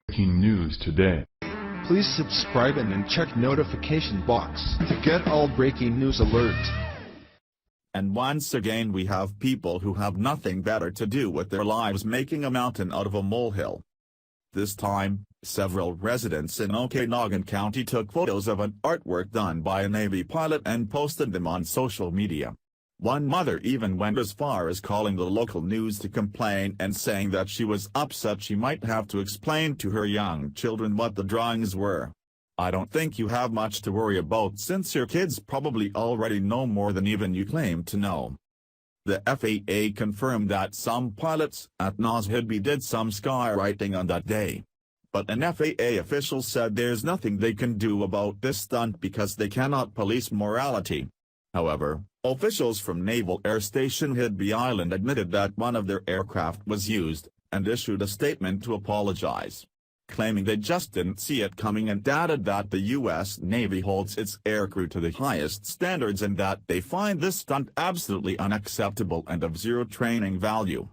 Breaking news today. Please subscribe and then check notification box to get all breaking news alerts. And once again we have people who have nothing better to do with their lives making a mountain out of a molehill. This time, several residents in Okanagan County took photos of an artwork done by a Navy pilot and posted them on social media. One mother even went as far as calling the local news to complain and saying that she was upset she might have to explain to her young children what the drawings were. I don't think you have much to worry about since your kids probably already know more than even you claim to know. The FAA confirmed that some pilots at Molehill did some skywriting on that day. But an FAA official said there's nothing they can do about this stunt because they cannot police morality. However, officials from Naval Air Station Hidby Island admitted that one of their aircraft was used, and issued a statement to apologize, claiming they just didn't see it coming, and added that the U.S. Navy holds its aircrew to the highest standards and that they find this stunt absolutely unacceptable and of zero training value.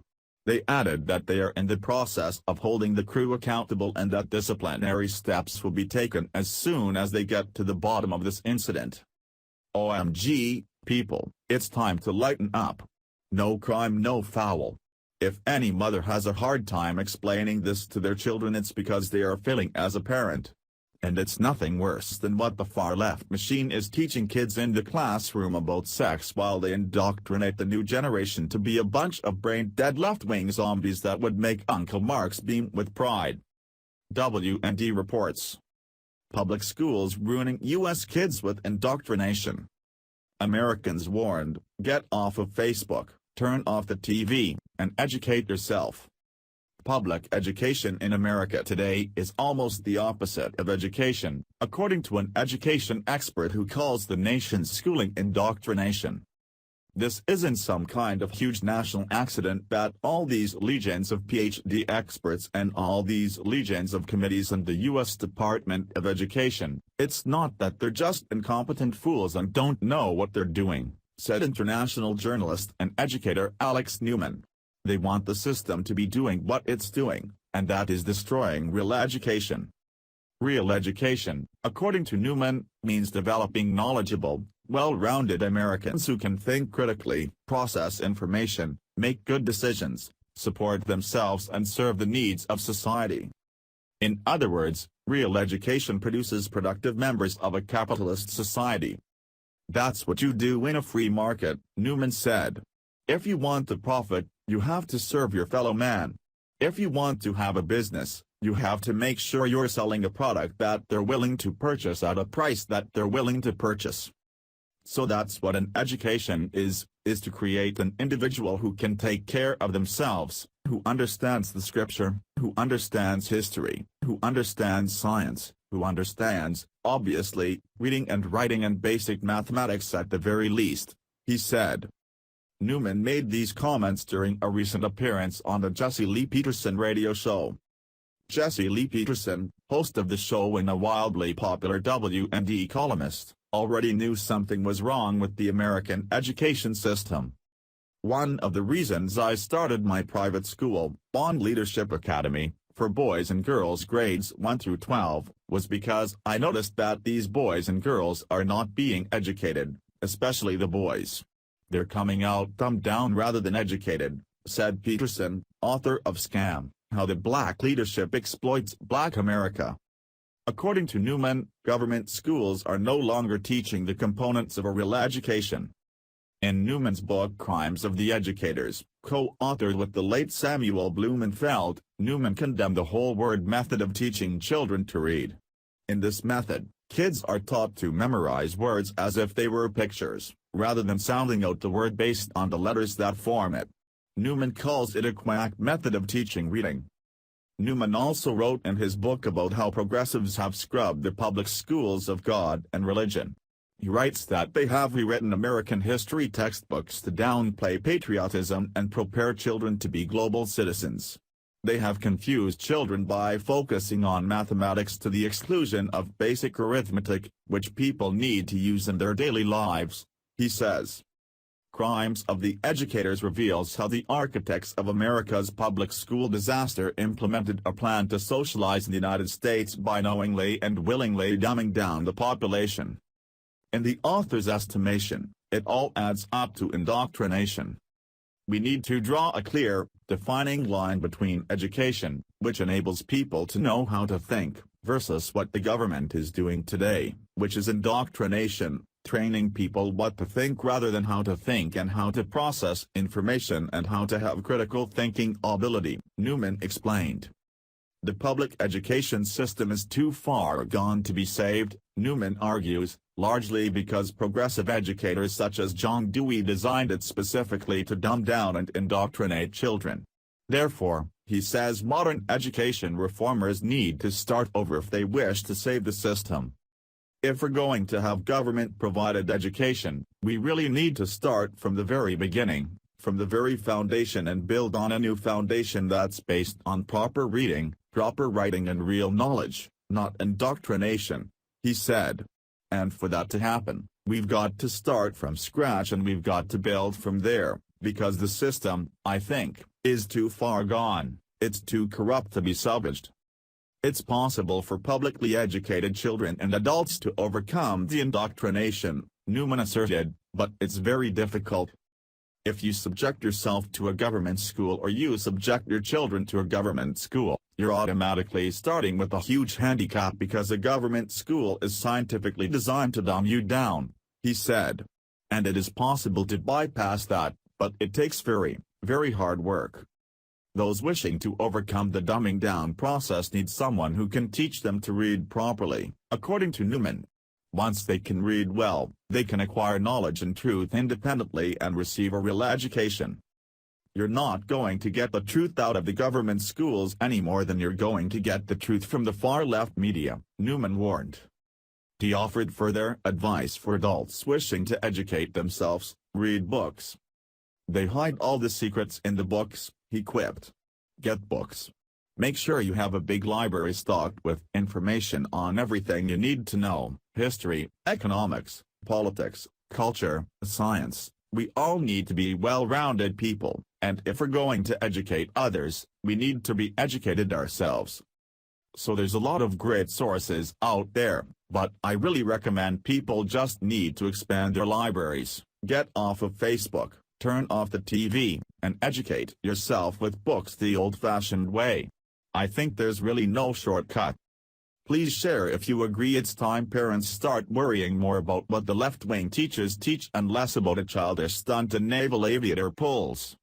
They added that they are in the process of holding the crew accountable and that disciplinary steps will be taken as soon as they get to the bottom of this incident. OMG, people, it's time to lighten up. No crime, no foul. If any mother has a hard time explaining this to their children, it's because they are failing as a parent. And it's nothing worse than what the far-left machine is teaching kids in the classroom about sex while they indoctrinate the new generation to be a bunch of brain-dead left-wing zombies that would make Uncle Marx beam with pride. WND reports. Public schools ruining U.S. kids with indoctrination. Americans warned, get off of Facebook, turn off the TV, and educate yourself. Public education in America today is almost the opposite of education, according to an education expert who calls the nation's schooling indoctrination. This isn't some kind of huge national accident that all these legions of PhD experts and all these legions of committees in the U.S. Department of Education, it's not that they're just incompetent fools and don't know what they're doing, said international journalist and educator Alex Newman. They want the system to be doing what it's doing, and that is destroying real education. Real education, according to Newman, means developing knowledgeable, well-rounded Americans who can think critically, process information, make good decisions, support themselves and serve the needs of society. In other words, real education produces productive members of a capitalist society. That's what you do in a free market, Newman said. If you want to profit, you have to serve your fellow man. If you want to have a business, you have to make sure you're selling a product that they're willing to purchase at a price that they're willing to purchase. So that's what an education is to create an individual who can take care of themselves, who understands the scripture, who understands history, who understands science, who understands, obviously, reading and writing and basic mathematics at the very least, he said. Newman made these comments during a recent appearance on the Jesse Lee Peterson radio show. Jesse Lee Peterson, host of the show and a wildly popular WND columnist, already knew something was wrong with the American education system. One of the reasons I started my private school, Bond Leadership Academy, for boys and girls grades 1 through 12, was because I noticed that these boys and girls are not being educated, especially the boys. They're coming out dumbed down rather than educated, said Peterson, author of Scam: How the Black Leadership Exploits Black America. According to Newman, government schools are no longer teaching the components of a real education. In Newman's book Crimes of the Educators, co-authored with the late Samuel Blumenfeld, Newman condemned the whole word method of teaching children to read. In this method, kids are taught to memorize words as if they were pictures, rather than sounding out the word based on the letters that form it. Newman calls it a quack method of teaching reading. Newman also wrote in his book about how progressives have scrubbed the public schools of God and religion. He writes that they have rewritten American history textbooks to downplay patriotism and prepare children to be global citizens. They have confused children by focusing on mathematics to the exclusion of basic arithmetic, which people need to use in their daily lives, he says. Crimes of the Educators reveals how the architects of America's public school disaster implemented a plan to socialize the United States by knowingly and willingly dumbing down the population. In the author's estimation, it all adds up to indoctrination. We need to draw a clear, defining line between education, which enables people to know how to think, versus what the government is doing today, which is indoctrination, training people what to think rather than how to think and how to process information and how to have critical thinking ability, Newman explained. The public education system is too far gone to be saved, Newman argues, largely because progressive educators such as John Dewey designed it specifically to dumb down and indoctrinate children. Therefore, he says modern education reformers need to start over if they wish to save the system. If we're going to have government-provided education, we really need to start from the very beginning, from the very foundation and build on a new foundation that's based on proper reading, proper writing and real knowledge, not indoctrination, he said. And for that to happen, we've got to start from scratch and we've got to build from there, because the system, I think, is too far gone, it's too corrupt to be salvaged. It's possible for publicly educated children and adults to overcome the indoctrination, Newman asserted, but it's very difficult. If you subject yourself to a government school or you subject your children to a government school, you're automatically starting with a huge handicap because a government school is scientifically designed to dumb you down, he said. And it is possible to bypass that, but it takes very, very hard work. Those wishing to overcome the dumbing down process need someone who can teach them to read properly, according to Newman. Once they can read well, they can acquire knowledge and truth independently and receive a real education. You're not going to get the truth out of the government schools any more than you're going to get the truth from the far-left media, Newman warned. He offered further advice for adults wishing to educate themselves: read books. They hide all the secrets in the books, he quipped. Get books. Make sure you have a big library stocked with information on everything you need to know: history, economics, politics, culture, science. We all need to be well-rounded people, and if we're going to educate others, we need to be educated ourselves. So there's a lot of great sources out there, but I really recommend people just need to expand their libraries, get off of Facebook, turn off the TV, and educate yourself with books the old-fashioned way. I think there's really no shortcut. Please share if you agree it's time parents start worrying more about what the left-wing teachers teach and less about a childish stunt a naval aviator pulls.